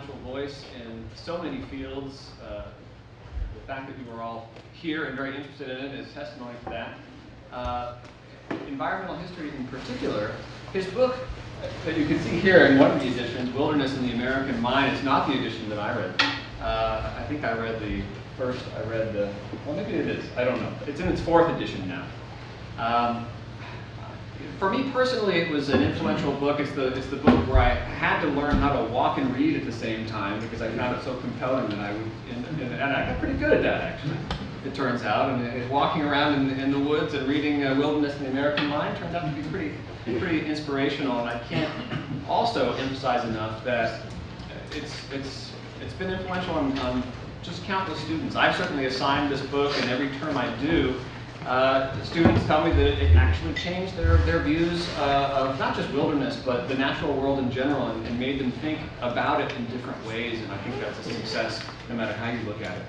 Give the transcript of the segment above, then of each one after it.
influential voice in so many fields. The fact that you are all here and very interested in it is testimony to that. Environmental history in particular, his book that you can see here in one of the editions, Wilderness in the American Mind, is not the edition that I read. I think I read the first, well maybe it is, I don't know. It's in its 4th edition now. For me personally, it was an influential book. It's the book where I had to learn how to walk and read at the same time because I found it so compelling that I would, and I got pretty good at that actually, it turns out. And walking around in the woods and reading Wilderness in the American Mind turned out to be pretty inspirational. And I can't also emphasize enough that it's been influential on just countless students. I've certainly assigned this book, and every term I do, students tell me that it actually changed their views of not just wilderness, but the natural world in general, and made them think about it in different ways, and I think that's a success no matter how you look at it.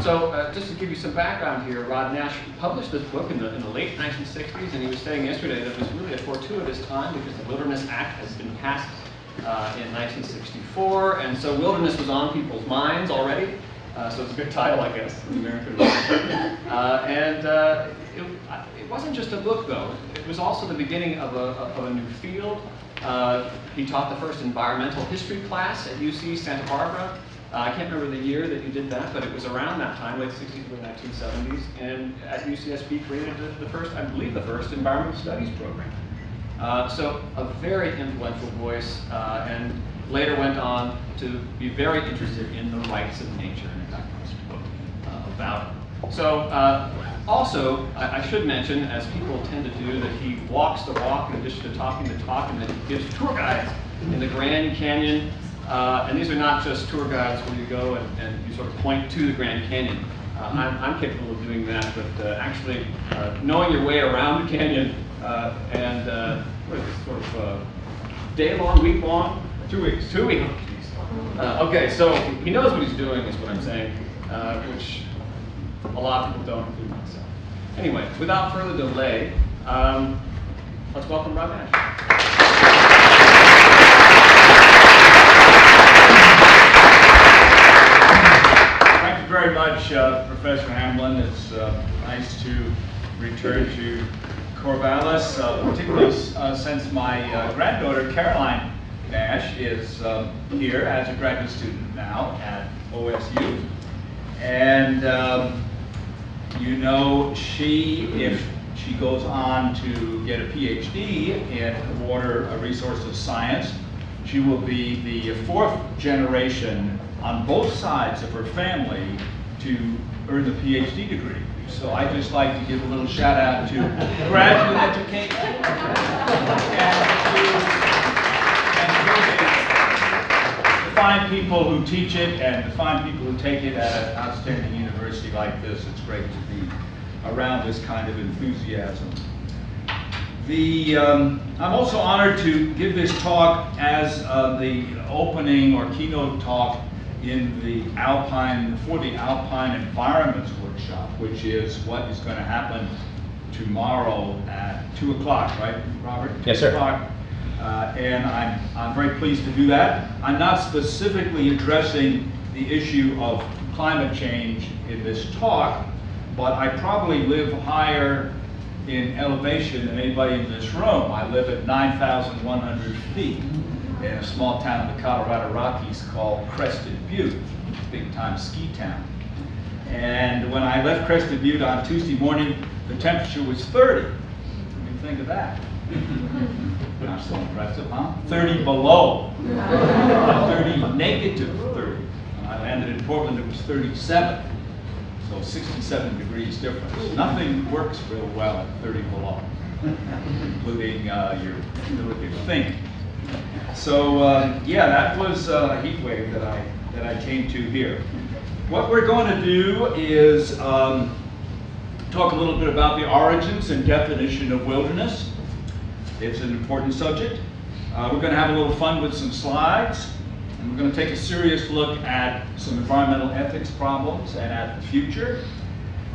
So just to give you some background here, Rod Nash published this book in the late 1960s, and he was saying yesterday that it was really a fortuitous time because the Wilderness Act has been passed in 1964, and so wilderness was on people's minds already. So it's a good title, I guess, in American it wasn't just a book, though. It was also the beginning of a new field. He taught the first environmental history class at UC Santa Barbara. I can't remember the year that he did that, but it was around that time, late 60s or 1970s. And at UCSB created the first, I believe, the first environmental studies program. So a very influential voice, and later went on to be very interested in the rights of nature, and in fact, wrote a book about it. So also, I should mention, as people tend to do, that he walks the walk in addition to talking the talk, and that he gives tour guides in the Grand Canyon. And these are not just tour guides where you go and you sort of point to the Grand Canyon. I'm capable of doing that, but actually knowing your way around the canyon and what is this, sort of day-long, week-long? 2 weeks. 2 weeks. Okay, so he knows what he's doing, is what I'm saying, which a lot of people don't, include myself. Anyway, without further delay, let's welcome Rod Nash. Thank you very much, Professor Hamlin. It's nice to return to Corvallis, particularly since my granddaughter, Caroline Nash, is here as a graduate student now at OSU. And you know, if she goes on to get a PhD in water resources science, she will be the 4th generation on both sides of her family to earn the PhD degree. So I'd just like to give a little shout out to graduate education and to find people who teach it and to find people who take it at an outstanding university like this. It's great to be around this kind of enthusiasm. I'm also honored to give this talk as the opening or keynote talk in the Alpine Environments Workshop, which is what is going to happen tomorrow at 2 o'clock, right, Robert? Yes, sir. 2 o'clock. And I'm very pleased to do that. I'm not specifically addressing the issue of climate change in this talk, but I probably live higher in elevation than anybody in this room. I live at 9,100 feet in a small town in the Colorado Rockies called Crested Butte, big time ski town. And when I left Crested Butte on Tuesday morning, the temperature was 30. What do you think of that? Not so impressive, huh? 30 below. 30, negative 30. When I landed in Portland, it was 37. So 67 degrees difference. Nothing works real well at 30 below, including your ability to think. So yeah, that was a heat wave that I came to here. What we're going to do is talk a little bit about the origins and definition of wilderness. It's an important subject. We're going to have a little fun with some slides. And we're going to take a serious look at some environmental ethics problems and at the future.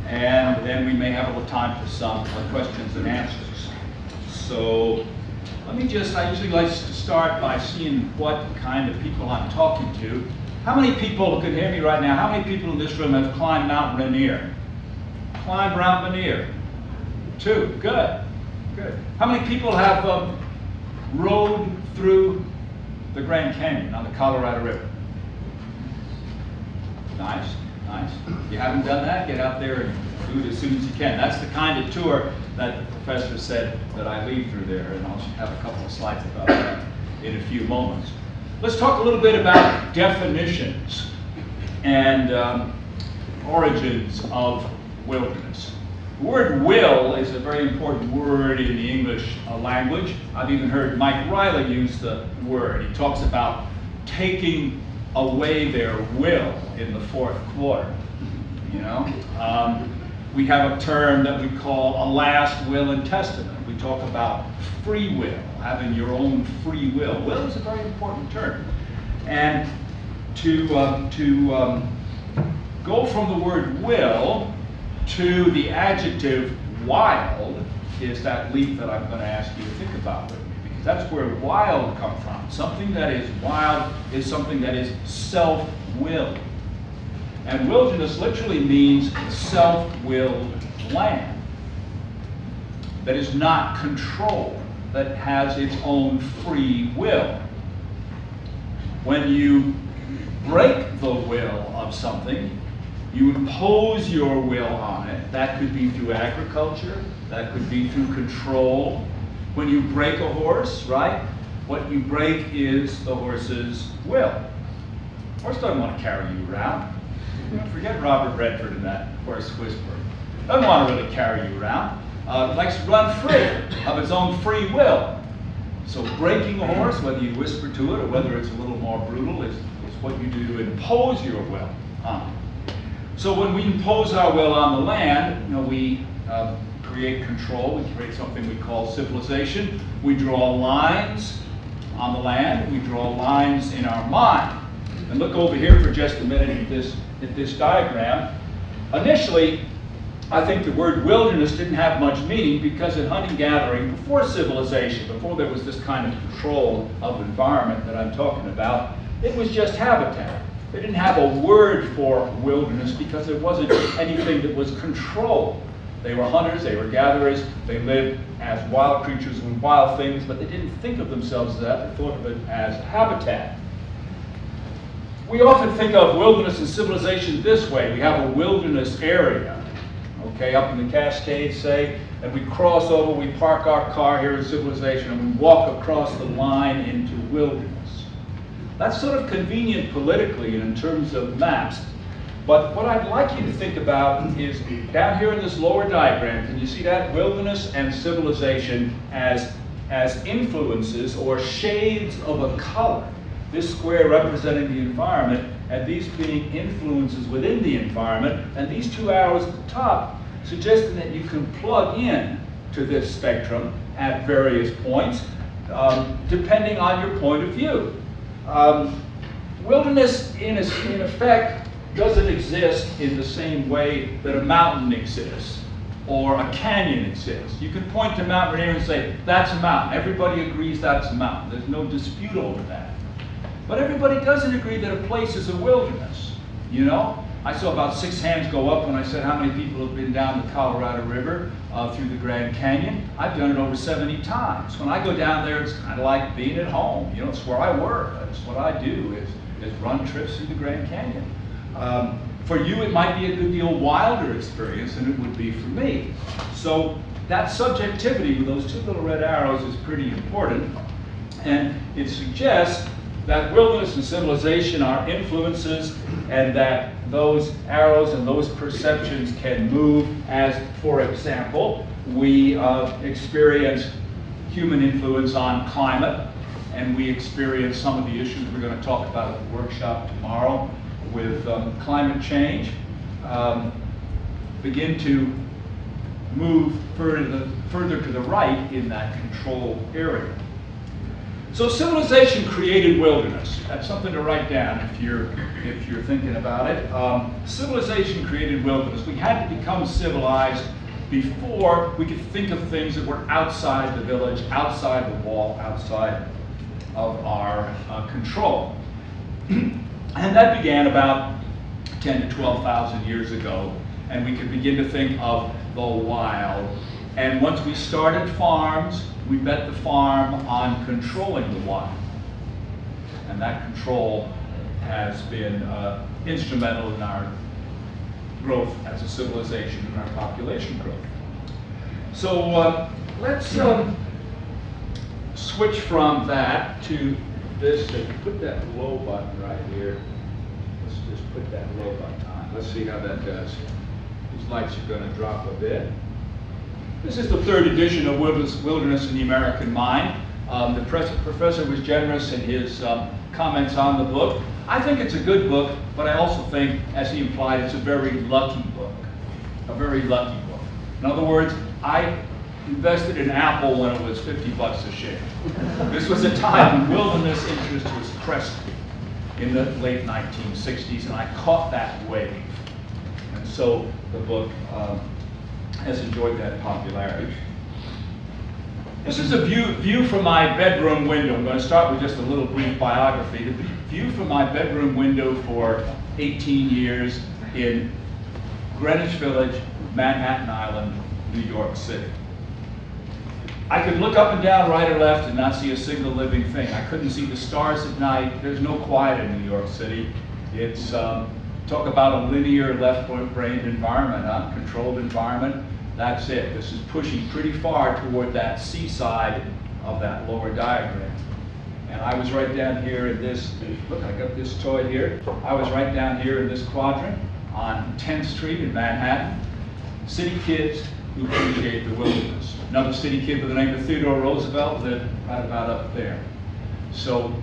And then we may have a little time for some questions and answers. So I usually like to start by seeing what kind of people I'm talking to. How many people can hear me right now? How many people in this room have climbed Mount Rainier? Climbed Mount Rainier? 2, good, good. How many people have rode through the Grand Canyon on the Colorado River? Nice, nice. If you haven't done that, get out there and do it as soon as you can. That's the kind of tour that the professor said that I lead through there, and I'll have a couple of slides about that in a few moments. Let's talk a little bit about definitions and origins of wilderness. The word will is a very important word in the English language. I've even heard Mike Riley use the word. He talks about taking away their will in the 4th quarter. You know, we have a term that we call a last will and testament. We talk about free will, having your own free will. Will is a very important term. And to go from the word will to the adjective wild is that leap that I'm going to ask you to think about with me, because that's where wild comes from. Something that is wild is something that is self-willed. And wilderness literally means self-willed land that is not controlled, that has its own free will. When you break the will of something, you impose your will on it. That could be through agriculture, that could be through control. When you break a horse, right, what you break is the horse's will. Horse doesn't want to carry you around. Forget Robert Redford and that horse whisperer. Doesn't want to really carry you around. Likes to run free of its own free will. So breaking a horse, whether you whisper to it or whether it's a little more brutal, is what you do to impose your will on it. So when we impose our will on the land, you know, we create control. We create something we call civilization. We draw lines on the land. We draw lines in our mind. And look over here for just a minute at this diagram. Initially, I think the word wilderness didn't have much meaning because in hunting gathering, before civilization, before there was this kind of control of environment that I'm talking about, it was just habitat. They didn't have a word for wilderness because there wasn't anything that was controlled. They were hunters, they were gatherers, they lived as wild creatures and wild things, but they didn't think of themselves as that. They thought of it as habitat. We often think of wilderness and civilization this way. We have a wilderness area, okay, up in the Cascades, say, and we cross over, we park our car here in civilization, and we walk across the line into wilderness. That's sort of convenient politically and in terms of maps. But what I'd like you to think about is down here in this lower diagram, can you see that? Wilderness and civilization as influences or shades of a color. This square representing the environment, and these being influences within the environment, and these 2 arrows at the top suggesting that you can plug in to this spectrum at various points, depending on your point of view. Wilderness, in effect, doesn't exist in the same way that a mountain exists or a canyon exists. You can point to Mount Rainier and say, that's a mountain. Everybody agrees that's a mountain. There's no dispute over that. But everybody doesn't agree that a place is a wilderness. You know, I saw about 6 hands go up when I said how many people have been down the Colorado River through the Grand Canyon. I've done it over 70 times. When I go down there, it's kind of like being at home. You know, it's where I work. That's what I do, is run trips through the Grand Canyon. For you, it might be a good deal wilder experience than it would be for me. So that subjectivity with those 2 little red arrows is pretty important. And it suggests that wilderness and civilization are influences, and that those arrows and those perceptions can move as, for example, we experience human influence on climate, and we experience some of the issues we're going to talk about at the workshop tomorrow with climate change, begin to move further to the right in that control area. So civilization created wilderness. That's something to write down if you're thinking about it. Civilization created wilderness. We had to become civilized before we could think of things that were outside the village, outside the wall, outside of our control. And that began about 10 to 12,000 years ago, and we could begin to think of the wild. And once we started farms, we bet the farm on controlling the wild. And that control has been instrumental in our growth as a civilization and our population growth. So let's switch from that to this. Put that low button right here. Let's just put that low button on. Let's see how that does. These lights are going to drop a bit. This is the third edition of Wilderness in the American Mind. The professor was generous in his comments on the book. I think it's a good book, but I also think, as he implied, it's a very lucky book. A very lucky book. In other words, I invested in Apple when it was 50 bucks a share. This was a time when wilderness interest was cresting in the late 1960s, and I caught that wave. And so the book has enjoyed that popularity. This is a view from my bedroom window. I'm going to start with just a little brief biography. The view from my bedroom window for 18 years in Greenwich Village, Manhattan Island, New York City. I could look up and down, right or left, and not see a single living thing. I couldn't see the stars at night. There's no quiet in New York City. It's, talk about a linear left-brained environment, controlled environment. That's it. This is pushing pretty far toward that seaside of that lower diagram. And I was right down here in this, look, I got this toy here. I was right down here in this quadrant on 10th Street in Manhattan. City kids who appreciate the wilderness. Another city kid by the name of Theodore Roosevelt lived right about up there. So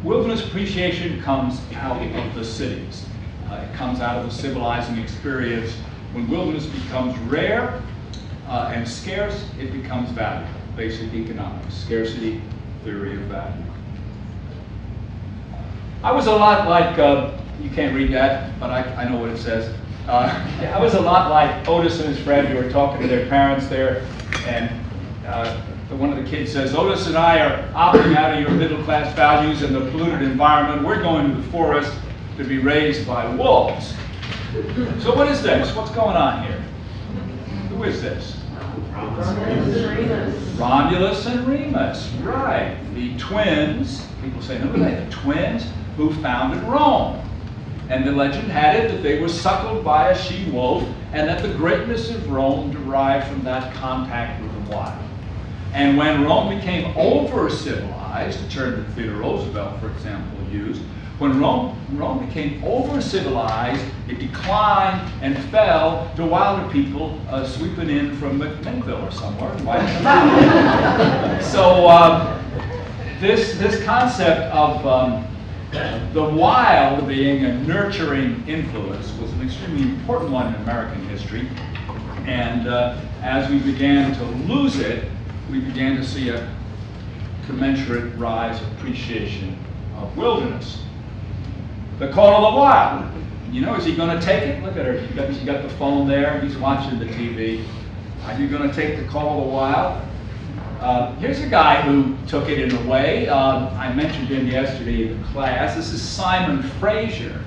wilderness appreciation comes out of the cities. It comes out of the civilizing experience. When wilderness becomes rare and scarce, it becomes valuable. Basic economics, scarcity, theory of value. I was a lot like, you can't read that, but I know what it says. I was a lot like Otis and his friend who were talking to their parents there, and one of the kids says, Otis and I are opting out of your middle class values and the polluted environment. We're going to the forest to be raised by wolves. So what is this? What's going on here? Who is this? Romulus and Remus, right. The twins, people say, who are they? The twins who founded Rome. And the legend had it that they were suckled by a she-wolf, and that the greatness of Rome derived from that contact with the wild. And when Rome became over-civilized, a term that Theodore Roosevelt, for example, used, when Rome became over-civilized, it declined and fell to wilder people sweeping in from McMinnville or somewhere and wiping them out. So this concept of the wild being a nurturing influence was an extremely important one in American history. And as we began to lose it, we began to see a commensurate rise of appreciation of wilderness. The call of the wild. You know, is he going to take it? Look at her. She got the phone there. He's watching the TV. Are you going to take the call of the wild? Here's a guy who took it in a way. I mentioned him yesterday in the class. This is Simon Fraser.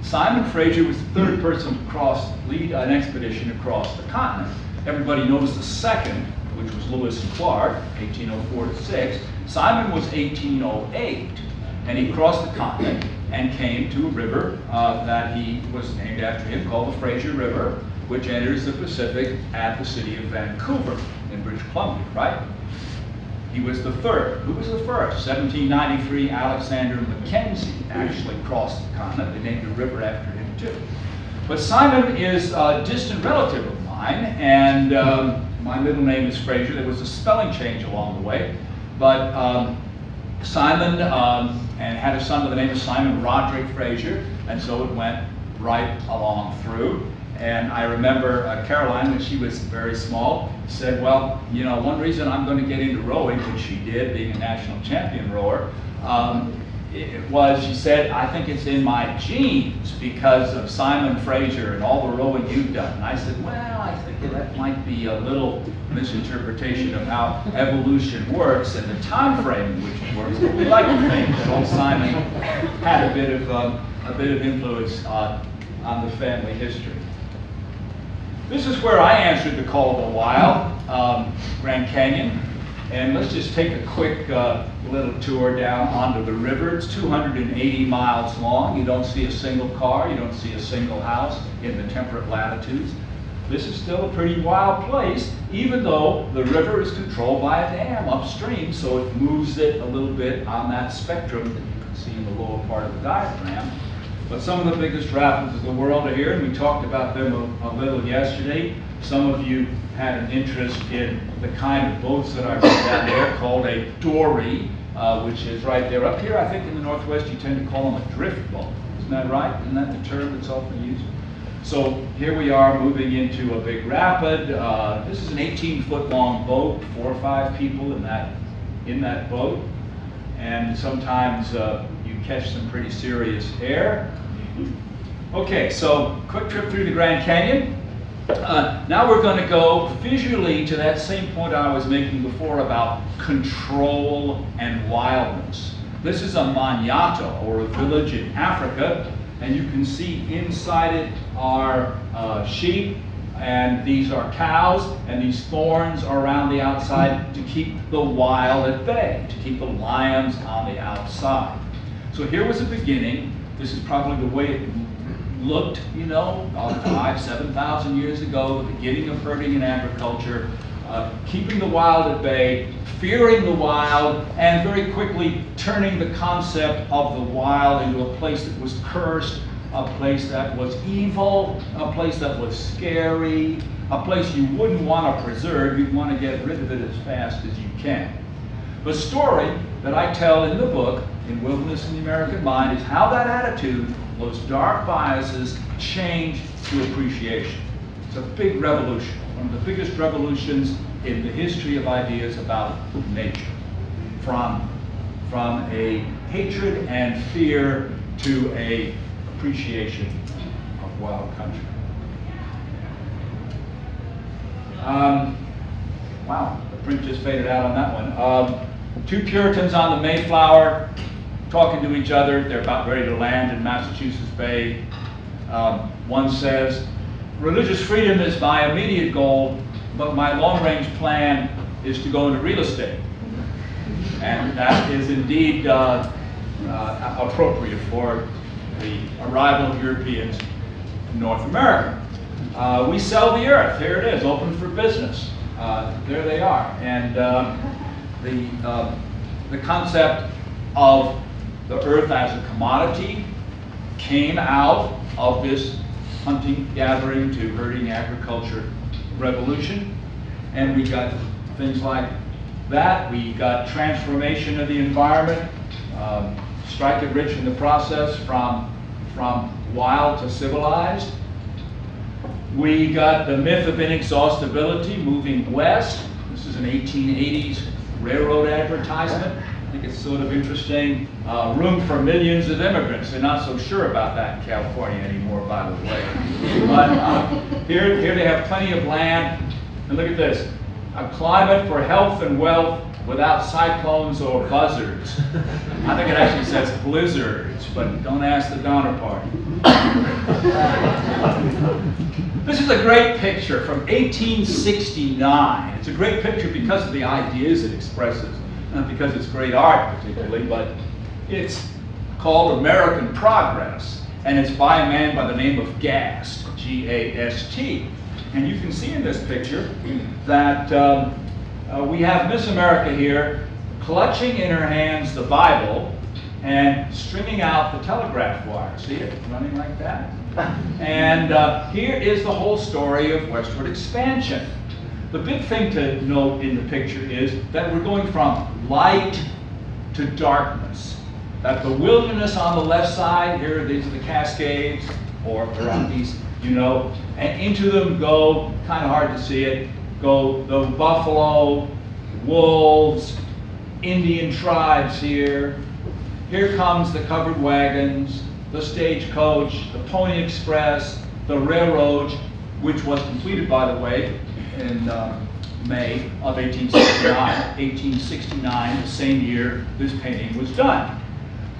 Simon Fraser was the third person to lead an expedition across the continent. Everybody knows the second, which was Lewis and Clark, 1804 to 6. Simon was 1808, and he crossed the continent and came to a river that he was named after him, called the Fraser River, which enters the Pacific at the city of Vancouver in British Columbia, right? He was the third. Who was the first? 1793, Alexander Mackenzie actually crossed the continent. They named a river after him too. But Simon is a distant relative of mine, and my middle name is Fraser. There was a spelling change along the way, but Simon and had a son by the name of Simon Roderick Fraser, and so it went right along through. And I remember Caroline, when she was very small, said, well, you know, one reason I'm going to get into rowing, which she did, being a national champion rower, it was, she said, I think it's in my genes because of Simon Fraser and all the rowing you've done. And I said, well, I think that might be a little misinterpretation of how evolution works and the time frame in which it works. But we like to think that old Simon had a bit of influence on the family history. This is where I answered the call of the wild, Grand Canyon. And let's just take a quick little tour down onto the river. It's 280 miles long. You don't see a single car. You don't see a single house in the temperate latitudes. This is still a pretty wild place, even though the river is controlled by a dam upstream, so it moves it a little bit on that spectrum that you can see in the lower part of the diagram. But some of the biggest rapids of the world are here, and we talked about them a little yesterday. Some of you had an interest in the kind of boats that are down there called a dory, which is right there. Up here, I think in the Northwest, you tend to call them a drift boat. Isn't that right? Isn't that the term that's often used? So here we are moving into a big rapid. This is an 18-foot long boat, 4 or 5 people in that boat. And sometimes you catch some pretty serious air. Okay, so quick trip through the Grand Canyon. Now we're going to go visually to that same point I was making before about control and wildness. This is a manyatta, or a village in Africa, and you can see inside it are sheep, and these are cows, and these thorns are around the outside to keep the wild at bay, to keep the lions on the outside. So here was the beginning. This is probably the way it looked, 5,000, 7,000 years ago, the beginning of herding and agriculture, keeping the wild at bay, fearing the wild, and very quickly turning the concept of the wild into a place that was cursed, a place that was evil, a place that was scary, a place you wouldn't want to preserve. You'd want to get rid of it as fast as you can. The story that I tell in the book, in Wilderness in the American Mind, is how that attitude, those dark biases, changed to appreciation. It's a big revolution, one of the biggest revolutions in the history of ideas about nature. From a hatred and fear to a appreciation of wild country. Wow, the print just faded out on that one. 2 Puritans on the Mayflower talking to each other. They're about ready to land in Massachusetts Bay. One says, religious freedom is my immediate goal, but my long-range plan is to go into real estate. And that is indeed appropriate for the arrival of Europeans in North America. We sell the earth. Here it is, open for business. There they are. And the concept of the earth as a commodity came out of this hunting, gathering to herding agriculture revolution. And we got things like that. We got transformation of the environment, strike it rich in the process from wild to civilized. We got the myth of inexhaustibility moving west. This is an 1880s railroad advertisement. I think it's sort of interesting. Room for millions of immigrants. They're not so sure about that in California anymore, by the way. But here they have plenty of land. And look at this. A climate for health and wealth without cyclones or buzzards. I think it actually says blizzards, but don't ask the Donner Party. This is a great picture from 1869. It's a great picture because of the ideas it expresses, not because it's great art particularly, but it's called American Progress, and it's by a man by the name of Gast, G-A-S-T. And you can see in this picture that we have Miss America here clutching in her hands the Bible and stringing out the telegraph wire. See it running like that? And here is the whole story of westward expansion. The big thing to note in the picture is that we're going from light to darkness. That the wilderness on the left side, here these are the Cascades, or the Rockies, and into them go, kind of hard to see it, go the buffalo, wolves, Indian tribes here. here comes the covered wagons, the stagecoach, the Pony Express, the railroad, which was completed, by the way, in May of 1869, the same year this painting was done.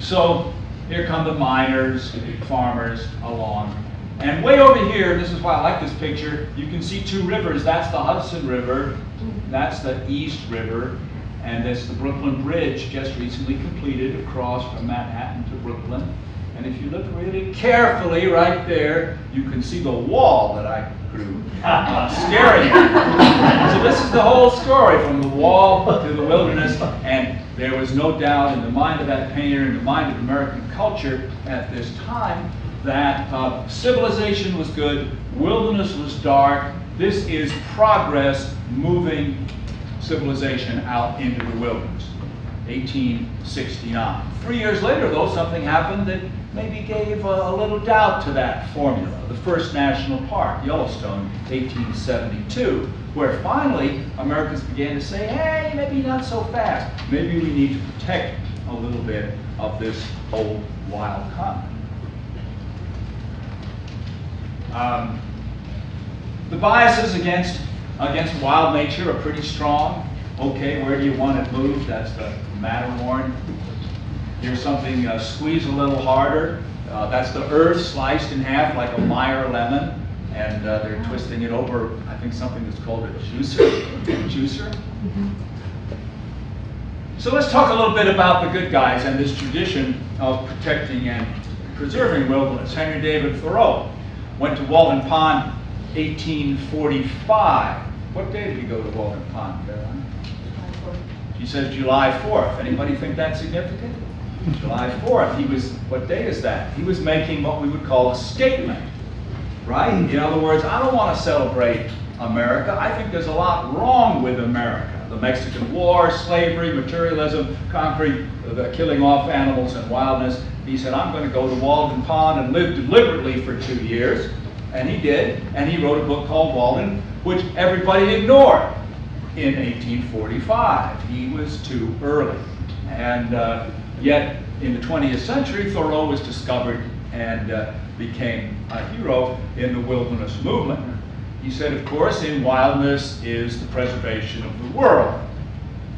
So here come the miners, the farmers along. And way over here, this is why I like this picture, you can see two rivers. That's the Hudson River, that's the East River, and that's the Brooklyn Bridge, just recently completed across from Manhattan to Brooklyn. And if you look really carefully right there, you can see the wall that I drew staring at. So this is the whole story, from the wall to the wilderness, and there was no doubt in the mind of that painter, in the mind of American culture at this time, that civilization was good, wilderness was dark. This is progress moving civilization out into the wilderness. 1869. 3 years later, though, something happened that maybe gave a little doubt to that formula. The first national park, Yellowstone, 1872, where finally Americans began to say, hey, maybe not so fast. Maybe we need to protect a little bit of this old wild continent. The biases against wild nature are pretty strong. Okay, where do you want it moved? That's the Matterhorn. Here's something squeeze a little harder. That's the earth sliced in half like a Meyer lemon, and they're twisting it over, I think, something that's called a juicer. So let's talk a little bit about the good guys and this tradition of protecting and preserving wilderness. Henry David Thoreau went to Walden Pond 1845. What day did he go to Walden Pond, Caroline? She says July 4th. Anybody think that's significant? July 4th. He was, what day is that? He was making what we would call a statement, right? In other words, I don't want to celebrate America. I think there's a lot wrong with America. The Mexican War, slavery, materialism, concrete, the killing off animals and wildness. He said, I'm going to go to Walden Pond and live deliberately for 2 years. And he did. And he wrote a book called Walden, which everybody ignored in 1845. He was too early. And yet, in the 20th century, Thoreau was discovered and became a hero in the wilderness movement. He said, of course, in wildness is the preservation of the world.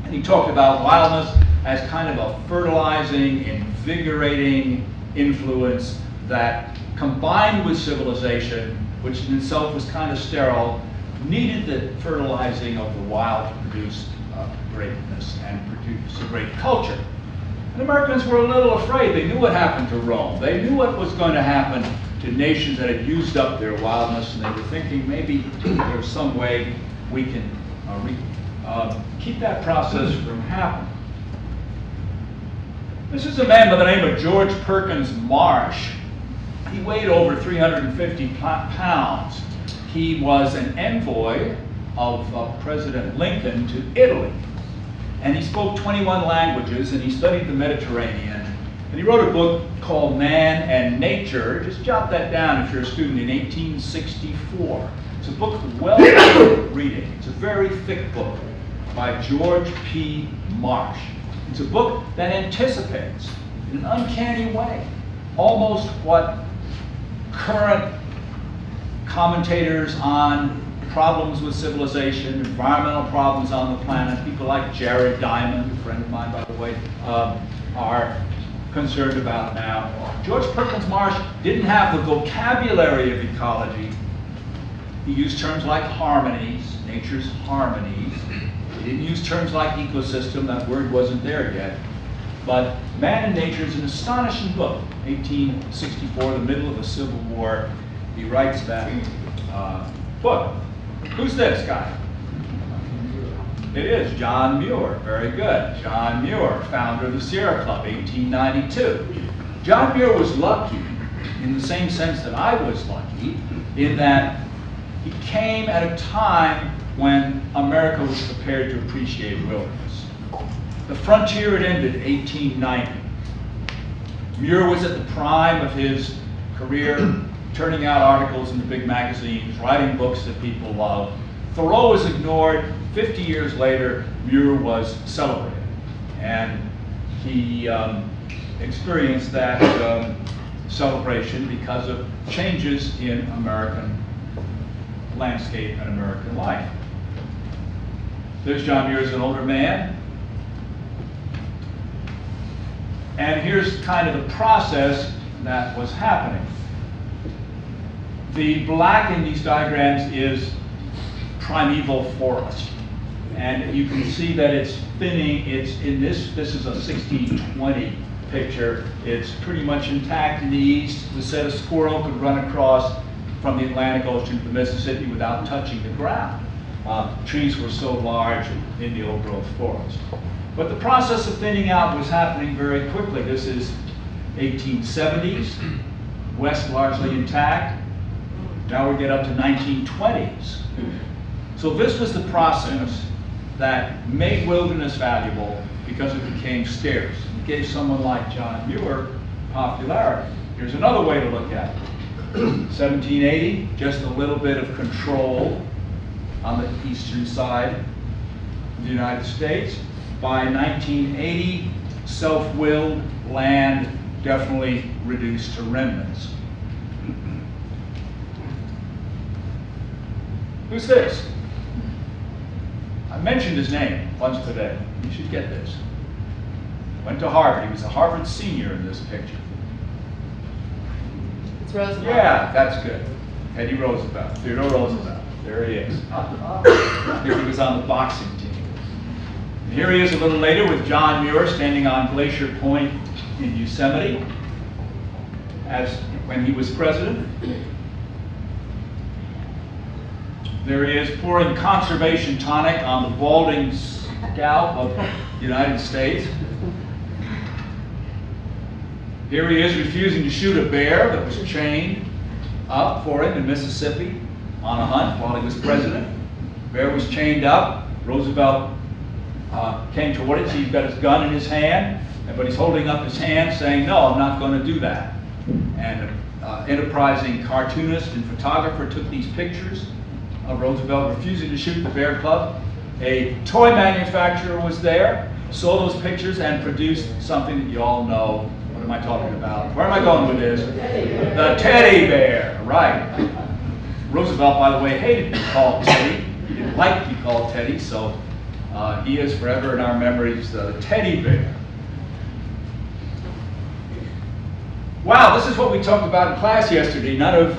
And he talked about wildness as kind of a fertilizing, invigorating influence that, combined with civilization, which in itself was kind of sterile, needed the fertilizing of the wild to produce greatness and produce a great culture. And Americans were a little afraid. They knew what happened to Rome. They knew what was going to happen to nations that had used up their wildness, and they were thinking maybe there's some way we can keep that process from happening. This is a man by the name of George Perkins Marsh. He weighed over 350 pounds. He was an envoy of President Lincoln to Italy. And he spoke 21 languages, and he studied the Mediterranean. And he wrote a book called Man and Nature. Just jot that down if you're a student, in 1864. It's a book well worth reading. It's a very thick book by George P. Marsh. It's a book that anticipates, in an uncanny way, almost what current commentators on problems with civilization, environmental problems on the planet, people like Jared Diamond, a friend of mine, by the way, are concerned about now. George Perkins Marsh didn't have the vocabulary of ecology. He used terms like harmonies, nature's harmonies. He didn't use terms like ecosystem, that word wasn't there yet. But Man and Nature is an astonishing book. 1864, the middle of the Civil War, he writes that book. Who's this guy? It is John Muir. Very good. John Muir, founder of the Sierra Club, 1892. John Muir was lucky in the same sense that I was lucky, in that he came at a time when America was prepared to appreciate wilderness. The frontier had ended in 1890. Muir was at the prime of his career, turning out articles in the big magazines, writing books that people loved. Thoreau was ignored. 50 years later, Muir was celebrated. And he experienced that celebration because of changes in American landscape and American life. There's John Muir as an older man. And here's kind of the process that was happening. The black in these diagrams is primeval forest. And you can see that it's thinning. It's in this is a 1620 picture. It's pretty much intact in the east. The said a squirrel could run across from the Atlantic Ocean to the Mississippi without touching the ground. Trees were so large in the old growth forest. But the process of thinning out was happening very quickly. This is 1870s, west largely intact. Now we get up to 1920s. So this was the process that made wilderness valuable because it became scarce. It gave someone like John Muir popularity. Here's another way to look at it. 1780, just a little bit of control on the eastern side of the United States. By 1980, self-willed land definitely reduced to remnants. Who's this? I mentioned his name once today. You should get this. Went to Harvard. He was a Harvard senior in this picture. It's Roosevelt. Yeah, that's good. Teddy Roosevelt. Theodore Roosevelt. There he is. I think he was on the boxing team. And here he is a little later with John Muir standing on Glacier Point in Yosemite when he was president. There he is pouring conservation tonic on the balding scalp of the United States. Here he is refusing to shoot a bear that was chained up for him in Mississippi on a hunt while he was president. Bear was chained up. Roosevelt came toward it. He's got his gun in his hand, but he's holding up his hand saying, "No, I'm not going to do that." And an enterprising cartoonist and photographer took these pictures of Roosevelt refusing to shoot the bear club. A toy manufacturer was there, saw those pictures, and produced something that you all know. What am I talking about? Where am I going with this? The teddy bear, right. Roosevelt, by the way, hated to be called Teddy. He didn't like to be called Teddy, so he is forever in our memories the teddy bear. Wow, this is what we talked about in class yesterday. None of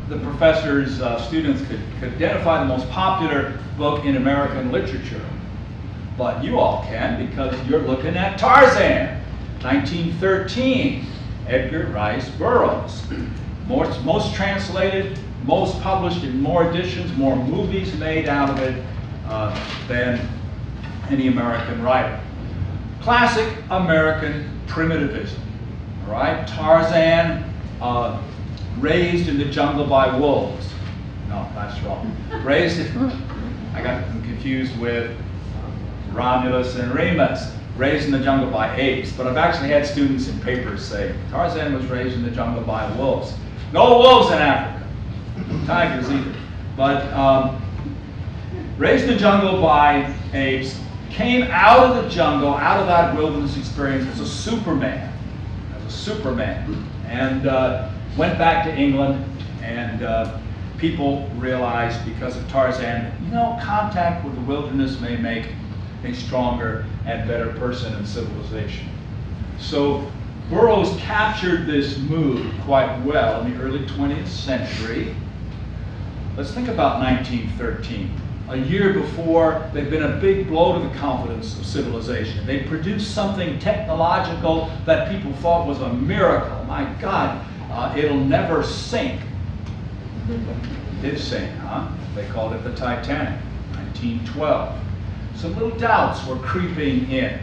the professor's students could identify the most popular book in American literature. But you all can, because you're looking at Tarzan, 1913, Edgar Rice Burroughs. Most translated, most published in more editions, more movies made out of it than any American writer. Classic American primitivism, all right? Tarzan, raised in the jungle by wolves. No, that's wrong. I got them confused with Romulus and Remus. Raised in the jungle by apes, but I've actually had students in papers say Tarzan was raised in the jungle by wolves. No wolves in Africa, no tigers either. But raised in the jungle by apes, came out of the jungle, out of that wilderness experience as a Superman, and went back to England, and people realized because of Tarzan, contact with the wilderness may make a stronger and better person in civilization. So Burroughs captured this mood quite well in the early 20th century. Let's think about 1913. A year before, there'd been a big blow to the confidence of civilization. They produced something technological that people thought was a miracle. My God, it'll never sink. It did sink, huh? They called it the Titanic, 1912. Some little doubts were creeping in.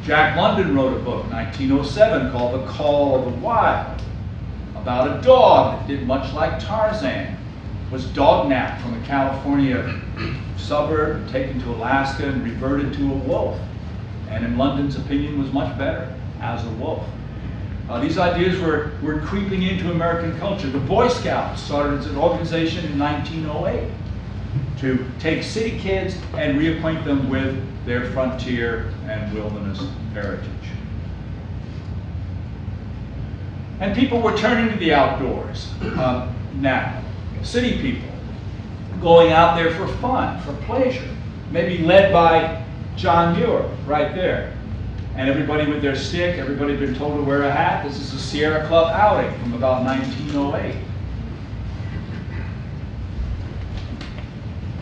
Jack London wrote a book, 1907, called The Call of the Wild, about a dog that did much like Tarzan, was dognapped from a California suburb, taken to Alaska, and reverted to a wolf. And in London's opinion, was much better as a wolf. These ideas were creeping into American culture. The Boy Scouts started as an organization in 1908 to take city kids and reacquaint them with their frontier and wilderness heritage. And people were turning to the outdoors now. City people going out there for fun, for pleasure, maybe led by John Muir right there. And everybody with their stick, everybody had been told to wear a hat. This is a Sierra Club outing from about 1908.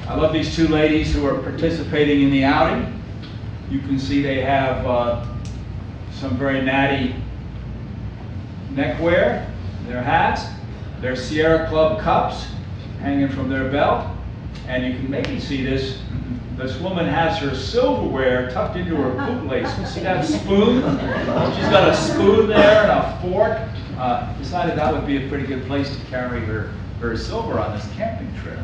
I love these two ladies who are participating in the outing. You can see they have some very natty neckwear, their hats, their Sierra Club cups hanging from their belt. And you can maybe see this. This woman has her silverware tucked into her bootlace. You see that spoon? She's got a spoon there and a fork. Decided that would be a pretty good place to carry her silver on this camping trip.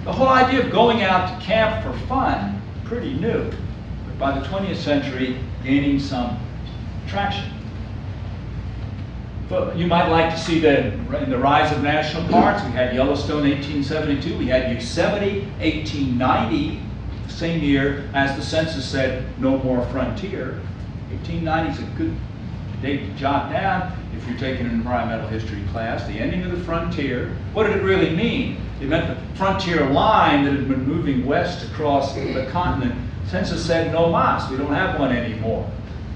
The whole idea of going out to camp for fun, pretty new. But by the 20th century, gaining some traction. But you might like to see in the rise of national parks. We had Yellowstone 1872, we had Yosemite 1890, the same year as the census said no more frontier. 1890 is a good date to jot down if you're taking an environmental history class. The ending of the frontier. What did it really mean? It meant the frontier line that had been moving west across the continent. Census said no mas, we don't have one anymore.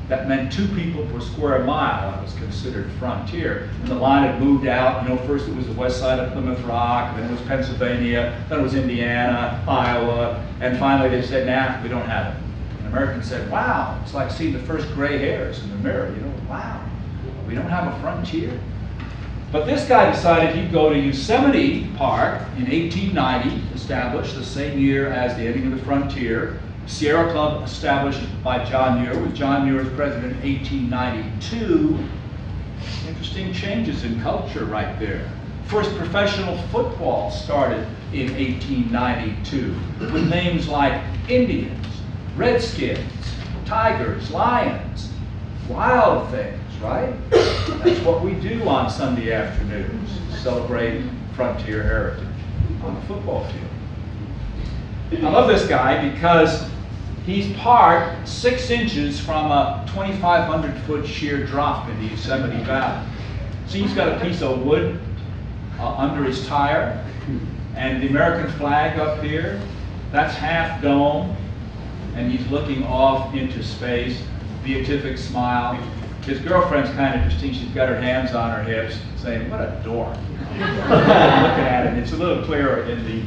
That meant 2 people per square mile. That was considered frontier. And the line had moved out. You know, first it was the west side of Plymouth Rock, then it was Pennsylvania, then it was Indiana, Iowa, and finally they said, nah, we don't have it. And Americans said, wow, it's like seeing the first gray hairs in the mirror. You know, wow, we don't have a frontier. But this guy decided he'd go to Yosemite Park in 1890, established the same year as the ending of the frontier. Sierra Club established by John Muir, with John Muir as president in 1892. Interesting changes in culture right there. First professional football started in 1892 with names like Indians, Redskins, Tigers, Lions, wild things, right? That's what we do on Sunday afternoons, celebrate frontier heritage on the football field. I love this guy because he's parked 6 inches from a 2,500-foot sheer drop in the Yosemite Valley. See, he's got a piece of wood under his tire, and the American flag up here. That's half dome, and he's looking off into space, beatific smile. His girlfriend's kind of interesting. She's got her hands on her hips, saying, what a dork. Looking at it. It's a little clearer in the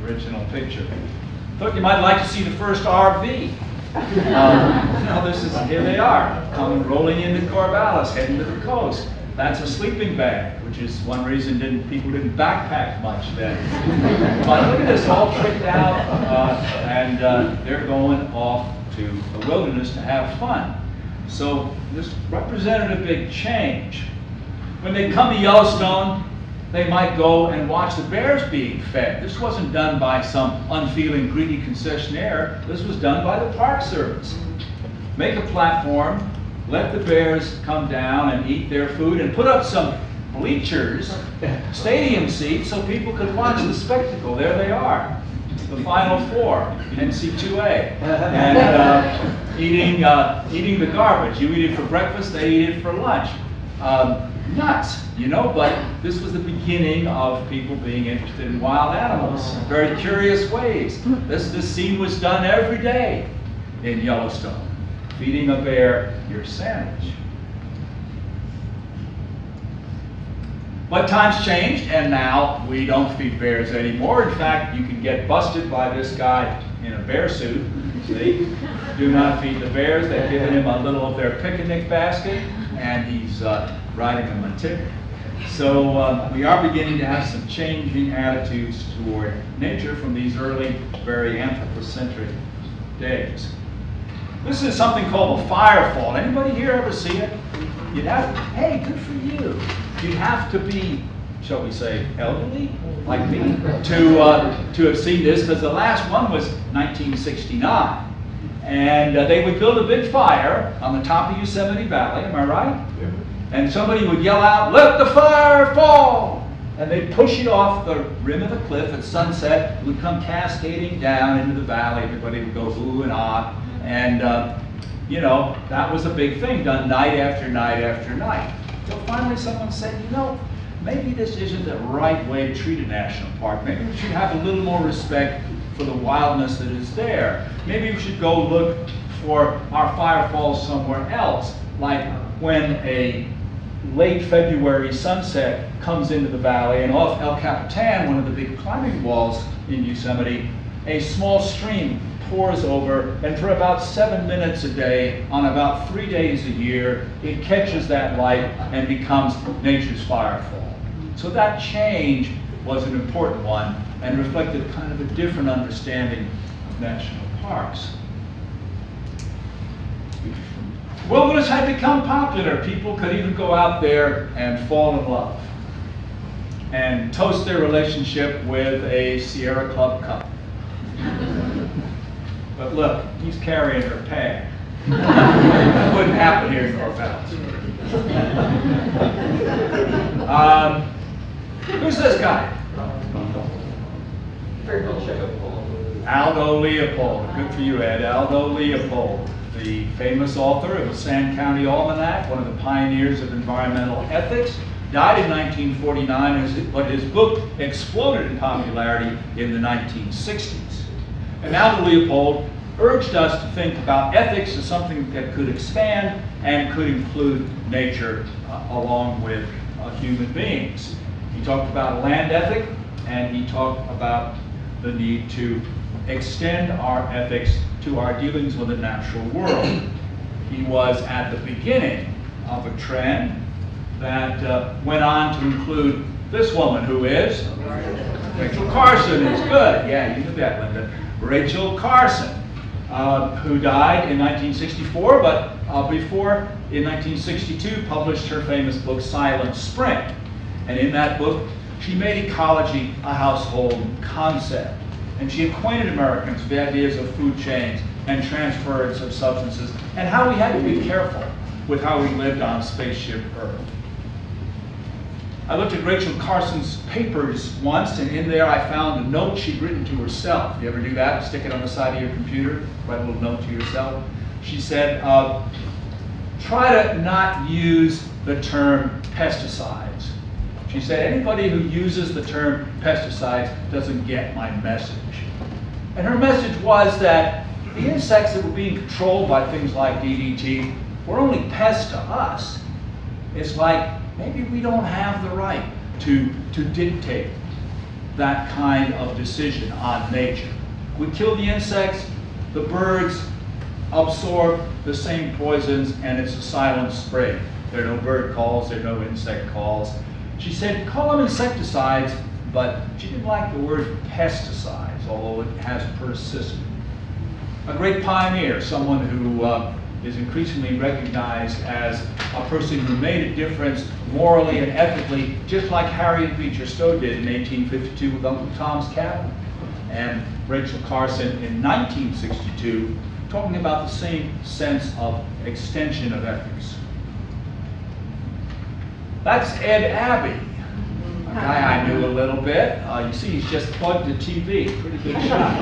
original picture. Thought you might like to see the first RV. Now here they are, coming rolling into Corvallis, heading to the coast. That's a sleeping bag, which is one reason people didn't backpack much then. But look at this, all tricked out, and they're going off to the wilderness to have fun. So this represented a big change. When they come to Yellowstone, they might go and watch the bears being fed. This wasn't done by some unfeeling, greedy concessionaire. This was done by the Park Service. Make a platform, let the bears come down and eat their food, and put up some bleachers, stadium seats, so people could watch the spectacle. There they are, the Final Four, NC2A, and eating the garbage. You eat it for breakfast, they eat it for lunch. Nuts, you know, but this was the beginning of people being interested in wild animals in very curious ways. This scene was done every day in Yellowstone. Feeding a bear your sandwich. But times changed, and now we don't feed bears anymore. In fact, you can get busted by this guy in a bear suit. See? Do not feed the bears. They've given him a little of their picnic basket, and he's writing them a ticket. So we are beginning to have some changing attitudes toward nature from these early, very anthropocentric days. This is something called a firefall. Anybody here ever see it? You'd have, hey, good for you. You'd have to be, shall we say, elderly, like me, to have seen this, because the last one was 1969. And they would build a big fire on the top of Yosemite Valley, am I right? Yeah. And somebody would yell out, let the fire fall! And they'd push it off the rim of the cliff at sunset. It would come cascading down into the valley. Everybody would go ooh and ah. And, you know, that was a big thing, done night after night after night. Till finally someone said, you know, maybe this isn't the right way to treat a national park. Maybe we should have a little more respect for the wildness that is there. Maybe we should go look for our firefalls somewhere else, like when a late February sunset comes into the valley, and off El Capitan, one of the big climbing walls in Yosemite, a small stream pours over, and for about 7 minutes a day, on about 3 days a year, it catches that light and becomes nature's firefall. So that change was an important one and reflected kind of a different understanding of national parks. Wilderness had become popular. People could even go out there and fall in love and toast their relationship with a Sierra Club cup. But look, he's carrying her peg. That wouldn't happen here in North Valley. Who's this guy? Aldo Leopold. Good for you, Ed. Aldo Leopold, the famous author of the Sand County Almanac, one of the pioneers of environmental ethics, died in 1949, but his book exploded in popularity in the 1960s. And Aldo Leopold urged us to think about ethics as something that could expand and could include nature along with human beings. He talked about a land ethic, and he talked about the need to extend our ethics to our dealings with the natural world. He was at the beginning of a trend that went on to include this woman, who is Rachel Carson. Is good. Yeah, you knew that, Linda. Rachel Carson, who died in 1964, but before, in 1962, published her famous book, Silent Spring. And in that book, she made ecology a household concept. And she acquainted Americans with the ideas of food chains and transference of substances, and how we had to be careful with how we lived on spaceship Earth. I looked at Rachel Carson's papers once, and in there I found a note she'd written to herself. You ever do that? Stick it on the side of your computer, write a little note to yourself. She said, try to not use the term pesticides. She said, anybody who uses the term pesticides doesn't get my message. And her message was that the insects that were being controlled by things like DDT were only pests to us. It's like, maybe we don't have the right to dictate that kind of decision on nature. We kill the insects, the birds absorb the same poisons, and it's a silent spring. There are no bird calls, there are no insect calls. She said, call them insecticides, but she didn't like the word pesticides, although it has persisted. A great pioneer, someone who is increasingly recognized as a person who made a difference morally and ethically, just like Harriet Beecher Stowe did in 1852 with Uncle Tom's Cabin, and Rachel Carson in 1962, talking about the same sense of extension of ethics. That's Ed Abbey, a guy I knew a little bit. You see, he's just plugged the TV. Pretty good shot.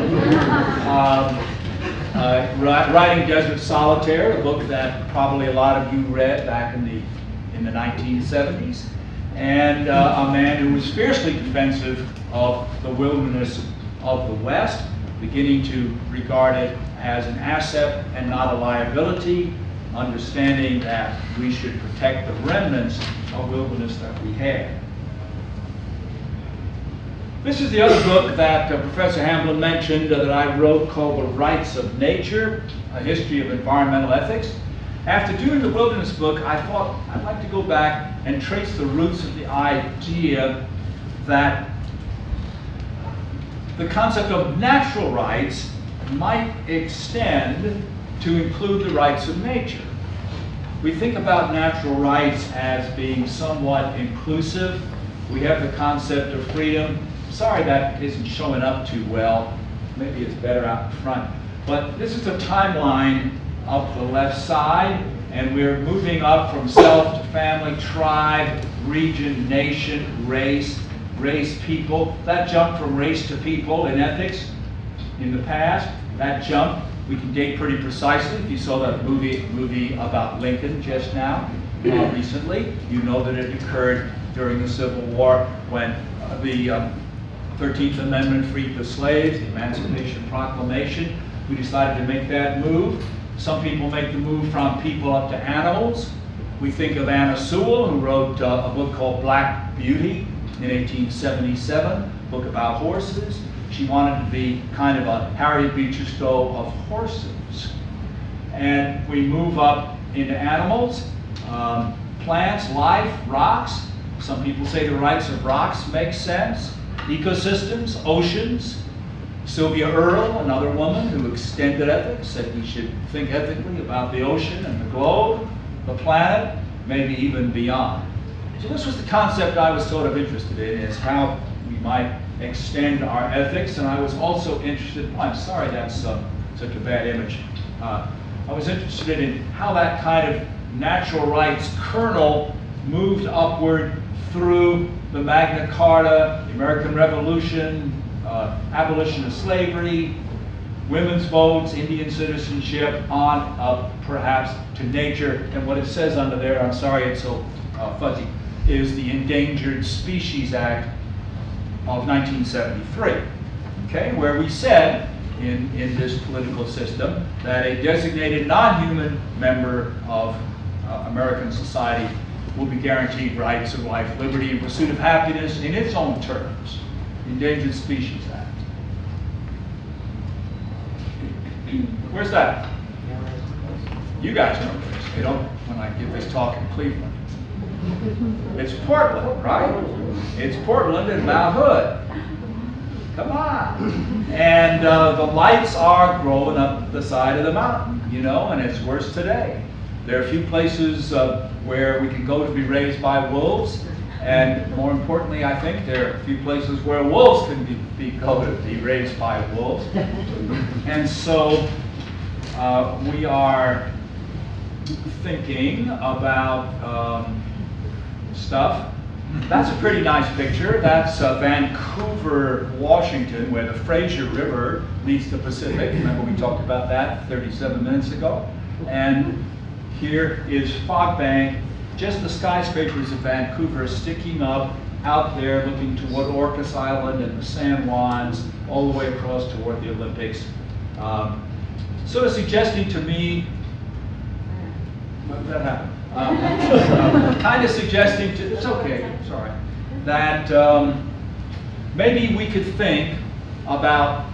Writing Desert Solitaire, a book that probably a lot of you read back in the 1970s, and a man who was fiercely defensive of the wilderness of the West, beginning to regard it as an asset and not a liability, understanding that we should protect the remnants of wilderness that we have. This is the other book that Professor Hamblin mentioned that I wrote, called The Rights of Nature, A History of Environmental Ethics. After doing the wilderness book, I thought I'd like to go back and trace the roots of the idea that the concept of natural rights might extend to include the rights of nature. We think about natural rights as being somewhat inclusive. We have the concept of freedom. Sorry that isn't showing up too well. Maybe it's better out in front. But this is a timeline up the left side, and we're moving up from self to family, tribe, region, nation, race, people. That jump from race to people in ethics in the past, that jump we can date pretty precisely. If you saw that movie about Lincoln just now, recently. You know that it occurred during the Civil War when the 13th Amendment freed the slaves, the Emancipation Proclamation. We decided to make that move. Some people make the move from people up to animals. We think of Anna Sewell, who wrote a book called Black Beauty in 1877, a book about horses. She wanted to be kind of a Harriet Beecher Stowe of horses. And we move up into animals, plants, life, rocks. Some people say the rights of rocks make sense. Ecosystems, oceans. Sylvia Earle, another woman who extended ethics, said we should think ethically about the ocean and the globe, the planet, maybe even beyond. So this was the concept I was sort of interested in, is how we might extend our ethics. And I was also interested, I'm sorry that's such a bad image. I was interested in how that kind of natural rights kernel moved upward through the Magna Carta, the American Revolution, abolition of slavery, women's votes, Indian citizenship, on up perhaps to nature. And what it says under there, I'm sorry it's so fuzzy, is the Endangered Species Act of 1973, okay, where we said in this political system that a designated non-human member of American society will be guaranteed rights of life, liberty, and pursuit of happiness in its own terms. Endangered Species Act. Where's that? You guys know this. They don't when I give this talk in Cleveland. It's Portland, right? It's Portland and Mount Hood. Come on. And the lights are growing up the side of the mountain, you know, and it's worse today. There are a few places where we can go to be raised by wolves. And more importantly, I think there are a few places where wolves can go to be raised by wolves. And so we are thinking about stuff. That's a pretty nice picture. That's Vancouver, Washington, where the Fraser River leads the Pacific. Remember we talked about that 37 minutes ago? And here is Fog Bank, just the skyscrapers of Vancouver sticking up out there looking toward Orcas Island and the San Juans, all the way across toward the Olympics. Sort of suggesting to me, what did that happen? Kind of suggesting to, it's okay, sorry, that maybe we could think about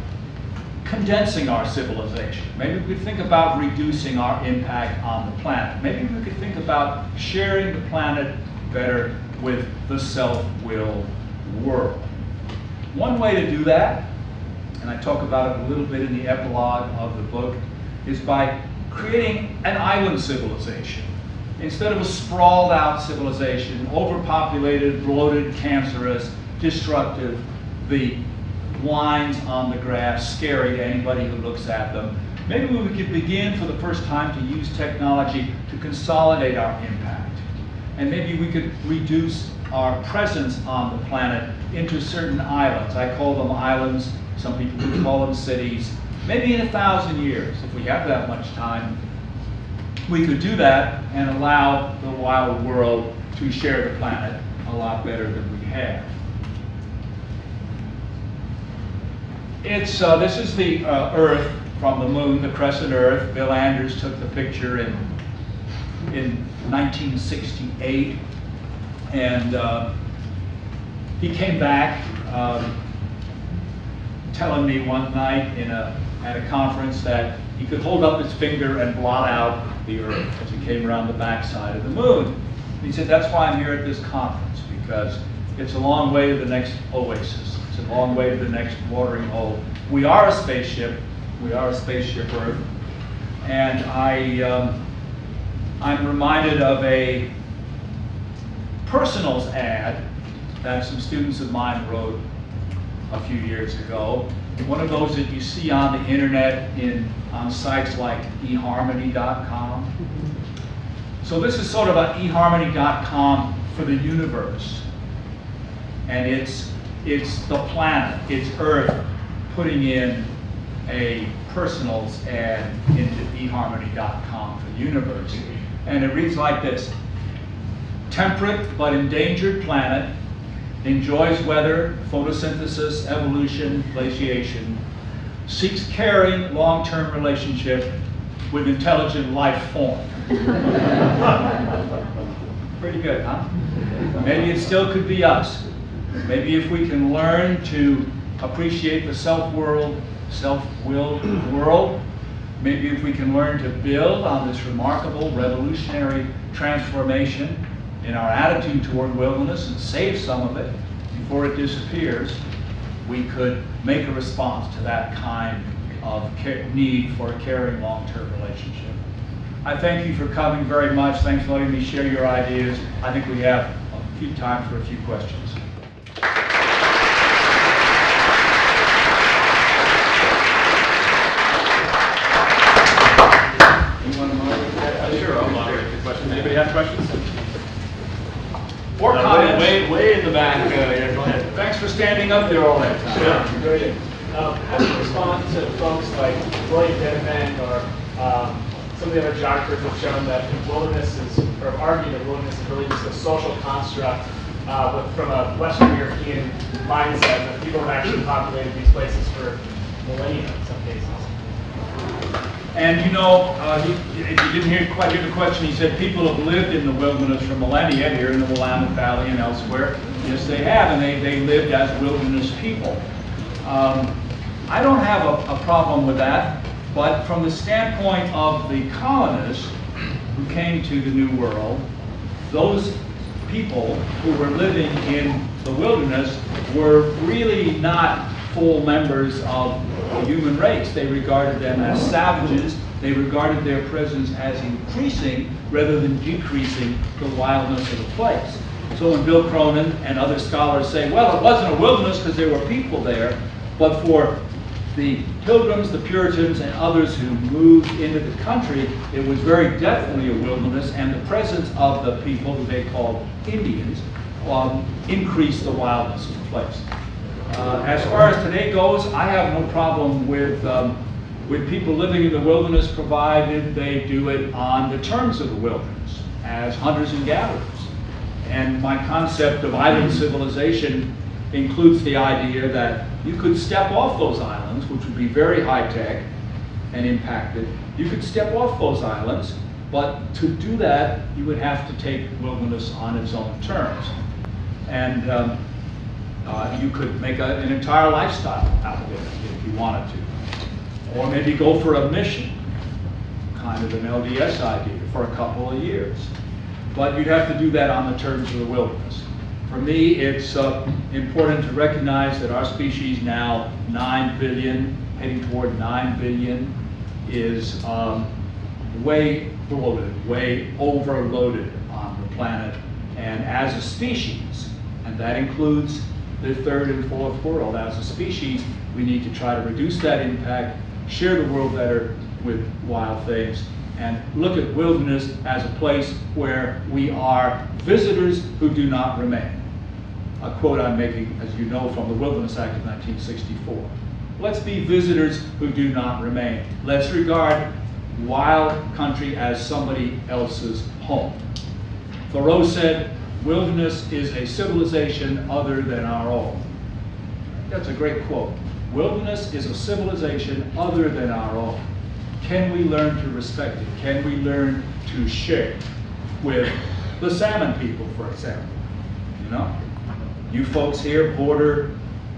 condensing our civilization. Maybe we could think about reducing our impact on the planet. Maybe we could think about sharing the planet better with the self-willed world. One way to do that, and I talk about it a little bit in the epilogue of the book, is by creating an island civilization. Instead of a sprawled out civilization, overpopulated, bloated, cancerous, destructive, the lines on the graph scary to anybody who looks at them. Maybe we could begin for the first time to use technology to consolidate our impact. And maybe we could reduce our presence on the planet into certain islands. I call them islands, some people would call them cities. Maybe in 1,000 years, if we have that much time, we could do that and allow the wild world to share the planet a lot better than we have. This is the Earth from the moon, the crescent Earth. Bill Anders took the picture in 1968, and he came back telling me one night at a conference that he could hold up his finger and blot out the Earth as he came around the backside of the moon. He said, that's why I'm here at this conference, because it's a long way to the next oasis. It's a long way to the next watering hole. We are a spaceship. We are a spaceship Earth. And I'm reminded of a personals ad that some students of mine wrote a few years ago. One of those that you see on the internet on sites like eharmony.com. So this is sort of an eharmony.com for the universe. And it's the planet, it's Earth, putting in a personals ad into eharmony.com for the universe. And it reads like this: temperate but endangered planet, enjoys weather, photosynthesis, evolution, glaciation, seeks caring, long-term relationship with intelligent life form. Pretty good, huh? Maybe it still could be us. Maybe if we can learn to appreciate the self-willed world, maybe if we can learn to build on this remarkable revolutionary transformation in our attitude toward wilderness and save some of it before it disappears, we could make a response to that kind of need for a caring long-term relationship. I thank you for coming very much. Thanks for letting me share your ideas. I think we have a few time for a few questions. Sure, I'll moderate the questions. Anybody have questions? Or comments? Way in the back. Yeah, go ahead. Thanks for standing up there all that time. Sure. Great. How do you respond to folks like William Denman or some of the other geographers have shown that wilderness is, or argue that wilderness is really just a social construct from a Western European mindset, that people have actually populated these places for millennia in some cases? And you know, if you didn't quite hear the question, he said people have lived in the wilderness for millennia here in the Willamette Valley and elsewhere. Yes, they have, and they lived as wilderness people. I don't have a problem with that, but from the standpoint of the colonists who came to the New World, those people who were living in the wilderness were really not full members of the human race. They regarded them as savages. They regarded their presence as increasing rather than decreasing the wildness of the place. So when Bill Cronin and other scholars say, well, it wasn't a wilderness because there were people there, but for the Pilgrims, the Puritans, and others who moved into the country, it was very definitely a wilderness, and the presence of the people who they called Indians increased the wildness of the place. As far as today goes, I have no problem with people living in the wilderness, provided they do it on the terms of the wilderness, as hunters and gatherers. And my concept of island civilization includes the idea that you could step off those islands, which would be very high-tech and impacted. You could step off those islands, but to do that, you would have to take wilderness on its own terms. And you could make an entire lifestyle out of it if you wanted to. Or maybe go for a mission, kind of an LDS idea, for a couple of years. But you'd have to do that on the terms of the wilderness. For me, it's important to recognize that our species now, 9 billion, heading toward 9 billion, is way bloated, way overloaded on the planet. And as a species, and that includes the third and fourth world, as a species, we need to try to reduce that impact, share the world better with wild things, and look at wilderness as a place where we are visitors who do not remain. A quote I'm making, as you know, from the Wilderness Act of 1964. Let's be visitors who do not remain. Let's regard wild country as somebody else's home. Thoreau said, wilderness is a civilization other than our own. That's a great quote. Wilderness is a civilization other than our own. Can we learn to respect it? Can we learn to share with the salmon people, for example? You know? You folks here border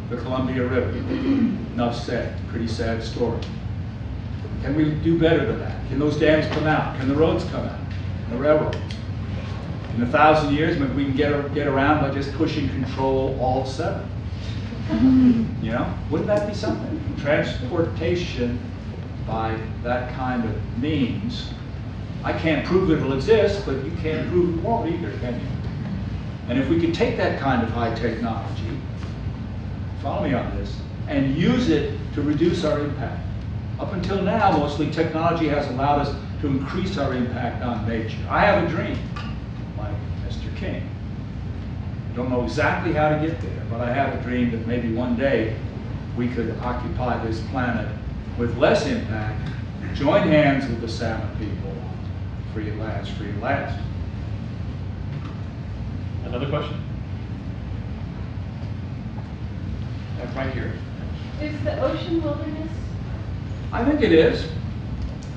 the Columbia River. Enough said. Pretty sad story. Can we do better than that? Can those dams come out? Can the roads come out? The railroads? In 1,000 years, maybe we can get around by just pushing control all 7. You know? Wouldn't that be something? Transportation by that kind of means. I can't prove it'll exist, but you can't prove it won't either, can you? And if we could take that kind of high technology, follow me on this, and use it to reduce our impact. Up until now, mostly technology has allowed us to increase our impact on nature. I have a dream, like Mr. King. Don't know exactly how to get there, but I have a dream that maybe one day we could occupy this planet with less impact, join hands with the salmon people, free at last, free at last. Another question? Right here. Is the ocean wilderness? I think it is.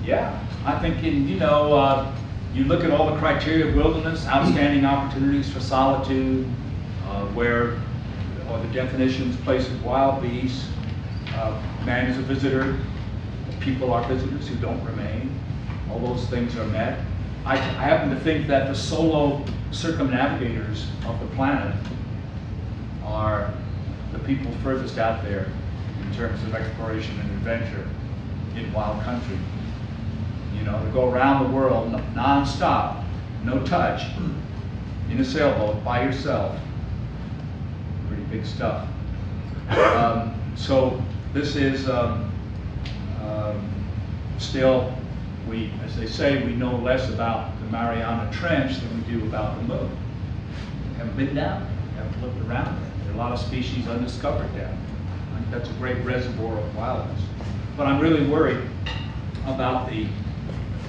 Yeah, I think you look at all the criteria of wilderness, outstanding opportunities for solitude, where or the definitions, place of wild beasts, man is a visitor, people are visitors who don't remain. All those things are met. I happen to think that the solo circumnavigators of the planet are the people furthest out there in terms of exploration and adventure in wild country. To go around the world non-stop, no touch, in a sailboat by yourself. Pretty big stuff. So this is still, as they say, we know less about the Mariana Trench than we do about the moon. Haven't been down there, haven't looked around there. There are a lot of species undiscovered down there. I think that's a great reservoir of wildness. But I'm really worried about the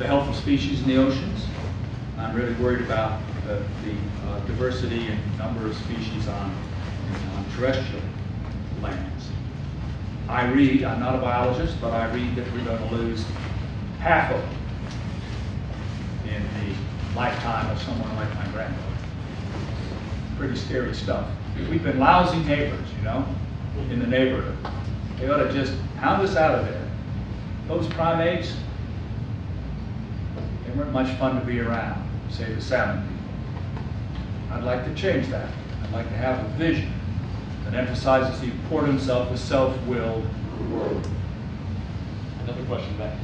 health of species in the oceans. I'm really worried about the diversity and number of species on terrestrial lands. I read, I'm not a biologist, but I read that we're going to lose half of them in the lifetime of someone like my grandmother. Pretty scary stuff. We've been lousy neighbors, in the neighborhood. They ought to just hound us out of there. Those primates, they weren't much fun to be around, say the salmon people. I'd like to change that. I'd like to have a vision that emphasizes the importance of the self-willed world. Another question back.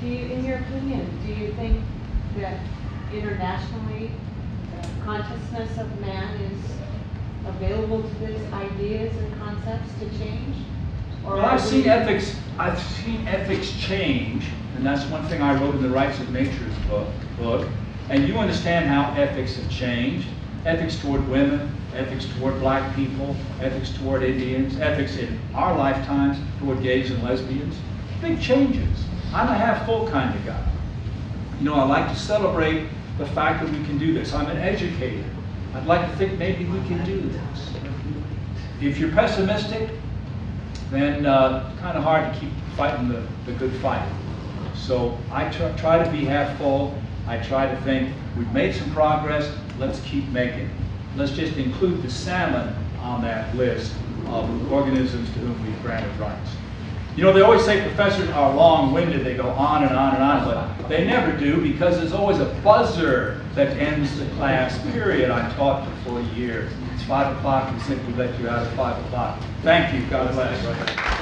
In your opinion, do you think that internationally consciousness of man is available to these ideas and concepts to change? Or Well, I've seen ethics change, and that's one thing I wrote in the Rights of Nature's book. And you understand how ethics have changed. Ethics toward women, ethics toward black people, ethics toward Indians, ethics in our lifetimes toward gays and lesbians. Big changes. I'm a half-full kind of guy. I like to celebrate the fact that we can do this. I'm an educator. I'd like to think maybe we can do this. If you're pessimistic, then it's kind of hard to keep fighting the good fight. So I try to be half full. I try to think, we've made some progress, let's keep making it. Let's just include the salmon on that list of organisms to whom we've granted rights. They always say professors are long-winded, they go on and on and on, but they never do, because there's always a buzzer that ends the class period. I taught for 40 years. It's 5 o'clock, we simply let you out at 5 o'clock. Thank you, God bless.